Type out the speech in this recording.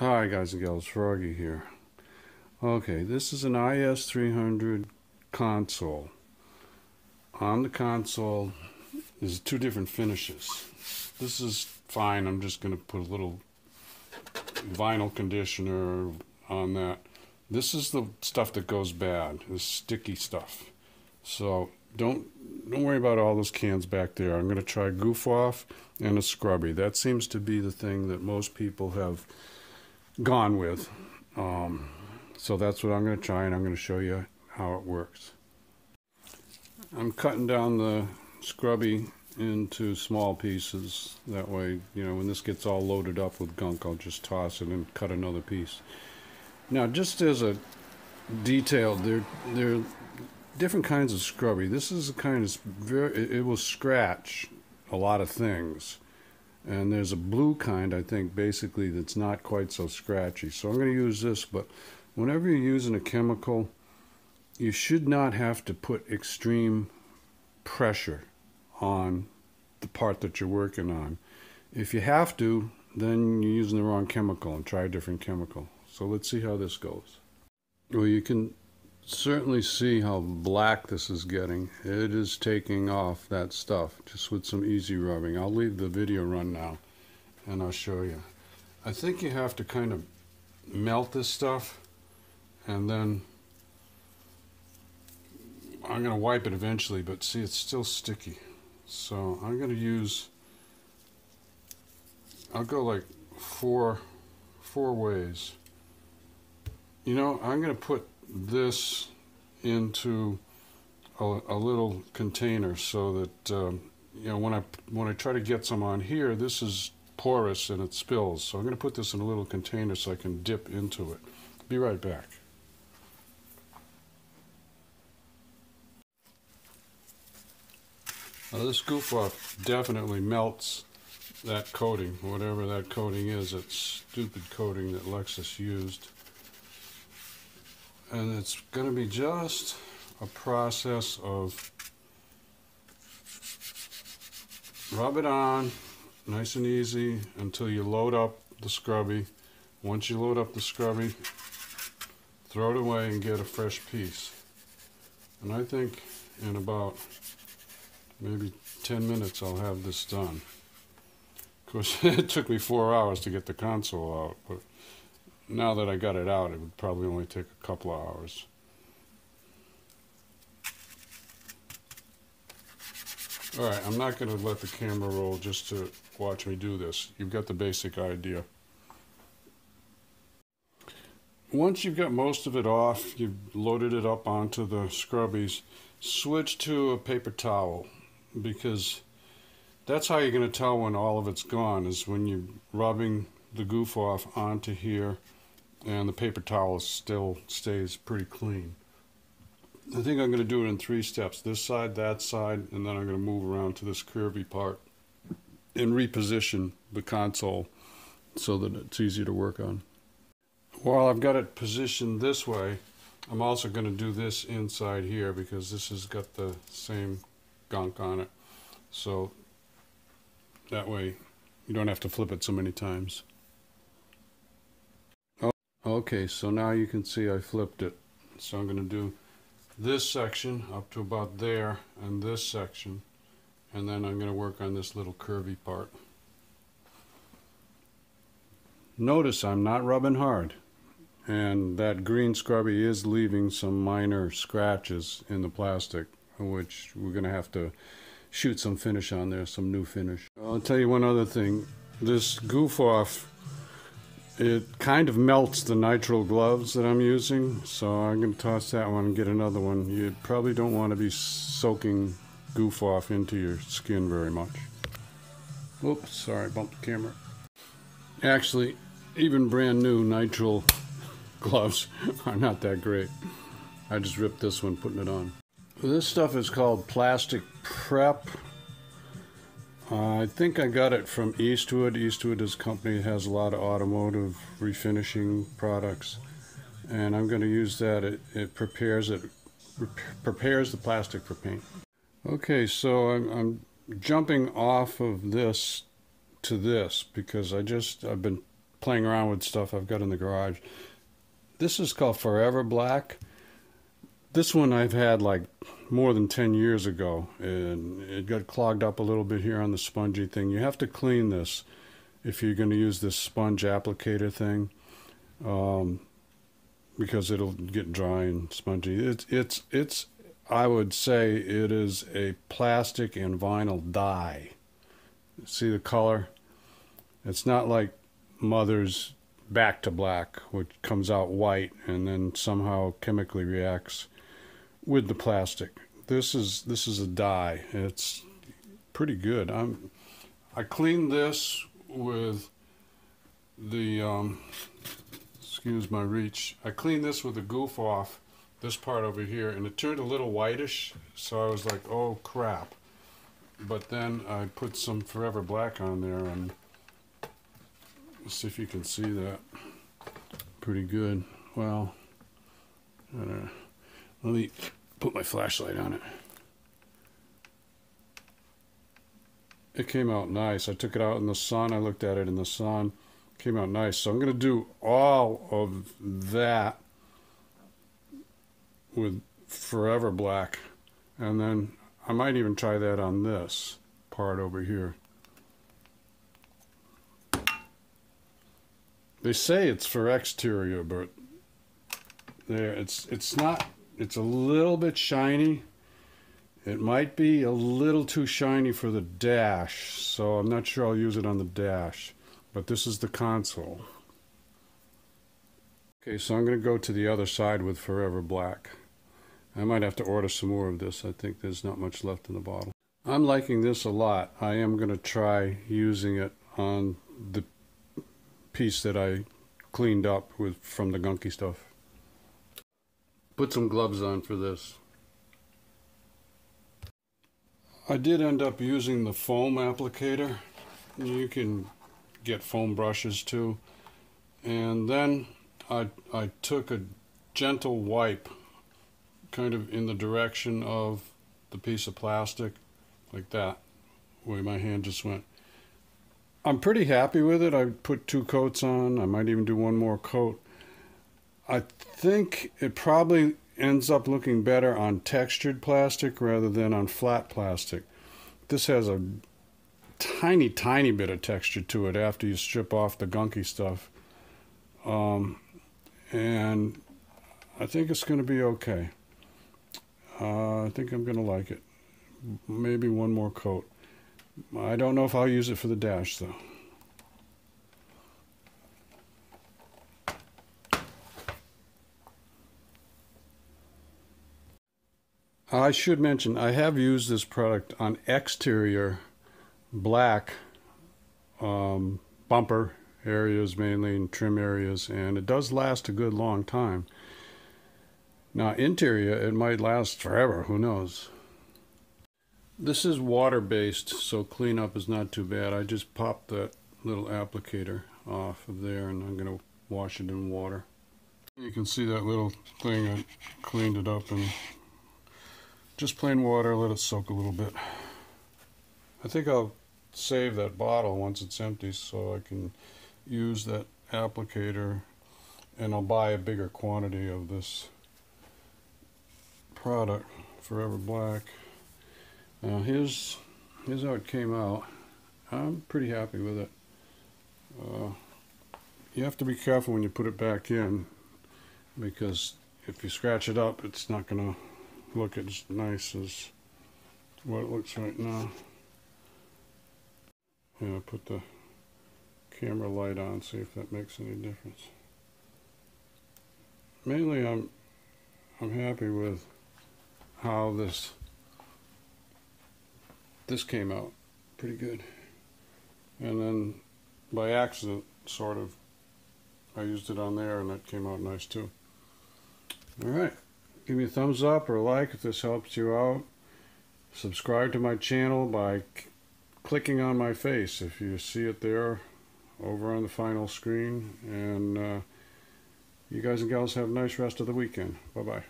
Hi guys and gals, Froggy here. Okay, this is an IS300 console. On the console is two different finishes. This is fine, I'm just going to put a little vinyl conditioner on that. This is the stuff that goes bad, this sticky stuff. So don't worry about all those cans back there. I'm going to try Goof Off and a Scrubby. That seems to be the thing that most people have gone with. So that's what I'm going to try, and I'm going to show you how it works. I'm cutting down the Scrubby into small pieces. That way, you know, when this gets all loaded up with gunk, I'll just toss it and cut another piece. Now, just as a detail, there are different kinds of Scrubby. This is a kind of it will scratch a lot of things. And there's a blue kind, I think, basically, that's not quite so scratchy. So I'm going to use this, but whenever you're using a chemical, you should not have to put extreme pressure on the part that you're working on. If you have to, then you're using the wrong chemical, and try a different chemical. So let's see how this goes. Well, you can certainly see how black this is getting. It is taking off that stuff just with some easy rubbing. I'll leave the video run now and I'll show you. I think you have to kind of melt this stuff, and then I'm going to wipe it eventually, but see, it's still sticky. So I'm going to use, I'll go like four ways. You know, I'm going to put this into a little container so that you know, when I try to get some on here, this is porous and it spills. So I'm going to put this in a little container so I can dip into it. Be right back. Now, this Goof Off definitely melts that coating, whatever that coating is, that stupid coating that Lexus used. And it's going to be just a process of rub it on nice and easy until you load up the Scrubby. Once you load up the Scrubby, throw it away and get a fresh piece. And I think in about maybe 10 minutes I'll have this done. Of course, it took me 4 hours to get the console out, but now that I got it out, it would probably only take a couple of hours. Alright, I'm not going to let the camera roll just to watch me do this. You've got the basic idea. Once you've got most of it off, you've loaded it up onto the Scrubbies, switch to a paper towel, because that's how you're going to tell when all of it's gone, is when you're rubbing the Goof Off onto here and the paper towel still stays pretty clean. I think I'm going to do it in 3 steps. This side, that side, and then I'm going to move around to this curvy part and reposition the console so that it's easy to work on. While I've got it positioned this way, I'm also going to do this inside here because this has got the same gunk on it. So that way you don't have to flip it so many times. Okay, so now you can see I flipped it. So I'm going to do this section up to about there and this section, and then I'm going to work on this little curvy part. Notice I'm not rubbing hard, and that green Scrubby is leaving some minor scratches in the plastic, which we're going to have to shoot some finish on there, some new finish. I'll tell you one other thing. This Goof Off, it kind of melts the nitrile gloves that I'm using, so I'm going to toss that one and get another one. You probably don't want to be soaking Goof Off into your skin very much. Oops, sorry, bumped the camera. Actually, even brand new nitrile gloves are not that great. I just ripped this one putting it on. This stuff is called Plastic Prep. I think I got it from Eastwood. Eastwood is a company that has a lot of automotive refinishing products, and I'm going to use that. It prepares the plastic for paint. Okay, so I'm jumping off of this to this because I've been playing around with stuff I've got in the garage. This is called Forever Black. This one I've had like more than 10 years ago, and it got clogged up a little bit here on the spongy thing. You have to clean this if you're going to use this sponge applicator thing, because it'll get dry and spongy. It's I would say it is a plastic and vinyl dye. See the color? It's not like Mother's Back to Black, which comes out white and then somehow chemically reacts with the plastic. This is a dye. It's pretty good. I cleaned this with the excuse my reach. I cleaned this with the goof off, this part over here, and it turned a little whitish, so I was like, oh crap. But then I put some Forever Black on there, and let's see if you can see that. Pretty good. Well, let me put my flashlight on it. It came out nice. I took it out in the sun. I looked at it in the sun. Came out nice. So I'm going to do all of that with Forever Black, and then I might even try that on this part over here. They say it's for exterior, but there it's not. It's a little bit shiny. It might be a little too shiny for the dash, so I'm not sure I'll use it on the dash. But this is the console. Okay, so I'm going to go to the other side with Forever Black. I might have to order some more of this. I think there's not much left in the bottle. I'm liking this a lot. I am going to try using it on the piece that I cleaned up with from the gunky stuff. Put some gloves on for this. I did end up using the foam applicator. You can get foam brushes too. And then I took a gentle wipe kind of in the direction of the piece of plastic, like that, where my hand just went. I'm pretty happy with it. I put 2 coats on. I might even do 1 more coat. I think it probably ends up looking better on textured plastic rather than on flat plastic. This has a tiny bit of texture to it after you strip off the gunky stuff. And I think it's going to be okay. I think I'm going to like it. Maybe 1 more coat. I don't know if I'll use it for the dash though. I should mention, I have used this product on exterior black bumper areas mainly, and trim areas, and it does last a good long time. Now interior, it might last forever, who knows. This is water based, so cleanup is not too bad. I just popped that little applicator off of there, and I'm going to wash it in water. You can see that little thing, I cleaned it up, and just plain water, let it soak a little bit. I think I'll save that bottle once it's empty so I can use that applicator, and I'll buy a bigger quantity of this product, Forever Black. Here's how it came out. I'm pretty happy with it. You have to be careful when you put it back in, because if you scratch it up, it's not going to look as nice as what it looks right now. Yeah, put the camera light on, see if that makes any difference. Mainly I'm happy with how this came out pretty good. And then by accident, sort of, I used it on there and that came out nice too. Alright, give me a thumbs up or a like if this helps you out. Subscribe to my channel by clicking on my face if you see it there over on the final screen. And you guys and gals have a nice rest of the weekend. Bye bye.